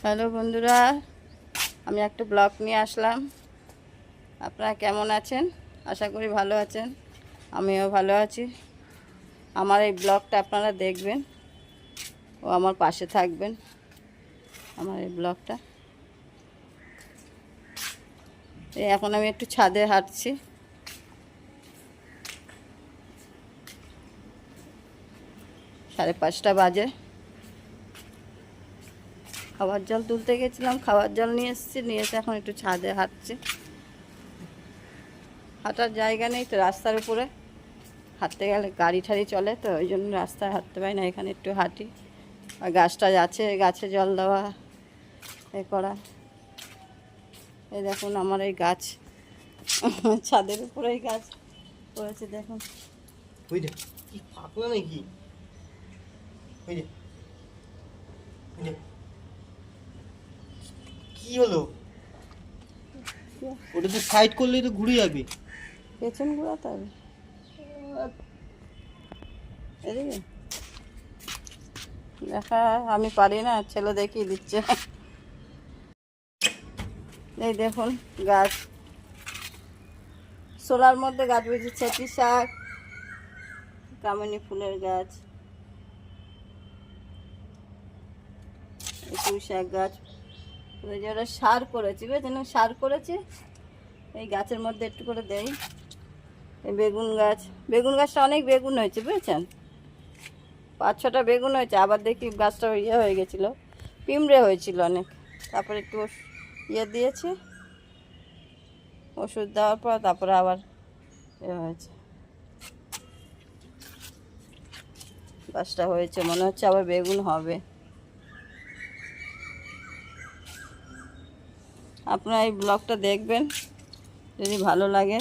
Hello বন্ধুরা, আমি একটা ব্লগ নিয়ে আসলাম। আপনারা কেমন আছেন? আশা করি ভালো আছেন। আমিও ভালো আছি। আমার এই ব্লগটা আপনারা দেখবেন ও আমার পাশে থাকবেন। আমার এই ব্লগটা এখন আমি একটু ছাদে হাঁটছি। 5:30 বাজে। খাবার জল তুলতে গেছিলাম, খাবার জল নিয়ে এসে এখন একটু ছাদে হাঁটছি। হাঁটার জায়গা নেই তো, রাস্তার উপরে হাঁটতে গেলে গাড়ি ঠাড়ি চলে, তো ওই জন্য রাস্তায় হাঁটতে পারি না। এখানে একটু হাঁটি। আর গাছটা আছে, গাছে জল দেওয়া এ করা। এই দেখুন আমার এই গাছ, ছাদের উপরে এই গাছ করেছে দেখুন। কি পাতলা নাকি? কি হলো? ওটা তো সাইড করলেই তো ঘুরে যাবে। পেছন ঘুরাতে হবে এদিকে। দেখা আমি পারি না, ছেলে দেখিয়ে দিচ্ছে। এই দেখুন গাছ, সোলার মধ্যে গাছ বসেছে। ছেঁটি শাক, কামিনী ফুলের গাছ, পুঁই শাক গাছ। ওরা সার করেছি, বুঝেছেন? সার করেছি, এই গাছের মধ্যে একটু করে দেই। এই বেগুন গাছটা অনেক বেগুন হয়েছে, বুঝেছেন? 5-6টা বেগুন হয়েছে। আবার দেখি গাছটা ইয়ে হয়ে গেছিলো, পিঁমড়ে হয়েছিল অনেক। তারপরে একটু ইয়ে দিয়েছি, ওষুধ দেওয়ার পর তারপরে আবার ইয়ে হয়েছে। গাছটা হয়েছে, মনে হচ্ছে আবার বেগুন হবে। আপনারা এই ব্লগটা দেখবেন, যদি ভালো লাগে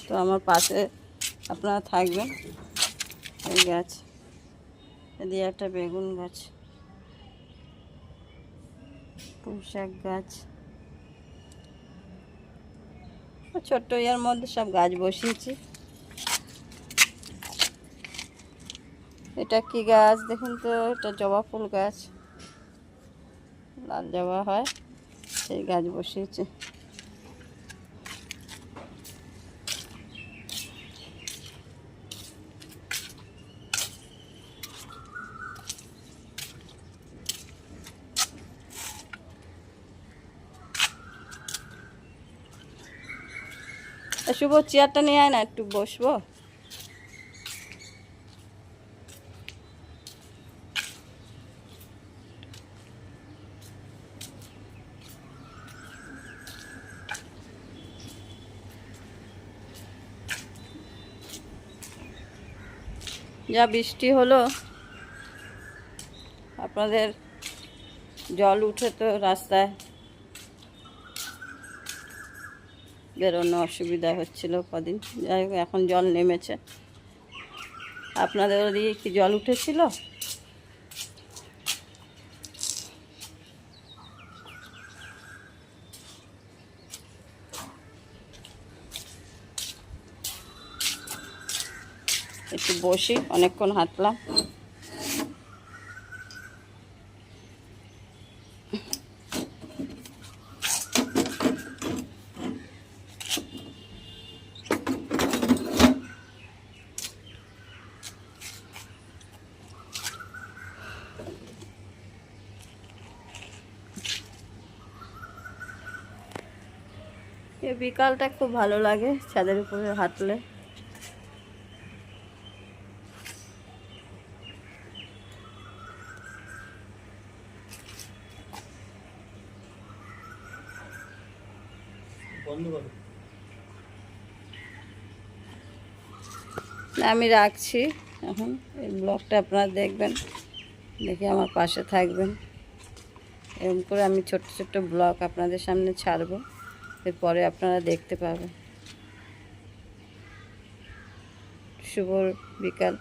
তো আমার পাশে আপনারা থাকবেন। এই গাছ এদিকে একটা বেগুন গাছ, পুঁই শাক গাছ, ছোট্ট ইয়ার মধ্যে সব গাছ বসিয়েছি। এটা কি গাছ দেখুন তো? এটা জবা ফুল গাছ, লাল জবা হয়, সেই গাছ বসিয়েছি। শুভ, চেয়ারটা নিয়ে আয় না, একটু বসবো। যা বৃষ্টি হলো, আপনাদের জল উঠে তো রাস্তায় বেরোনো অসুবিধা হচ্ছিল কদিন। যাই হোক, এখন জল নেমেছে। আপনাদের ওদিকে কি জল উঠেছিল? একটু বসি, অনেকক্ষণ হাঁটলাম। এই বিকালটা খুব ভালো লাগে ছাদের উপরে হাঁটলে। আমি রাখছি এখন। এই ব্লগটা আপনারা দেখবেন, দেখে আমার পাশে থাকবেন। এরকম করে আমি ছোট্ট ছোট্ট ব্লগ আপনাদের সামনে ছাড়বো, এরপরে আপনারা দেখতে পাবেন। শুভ বিকাল।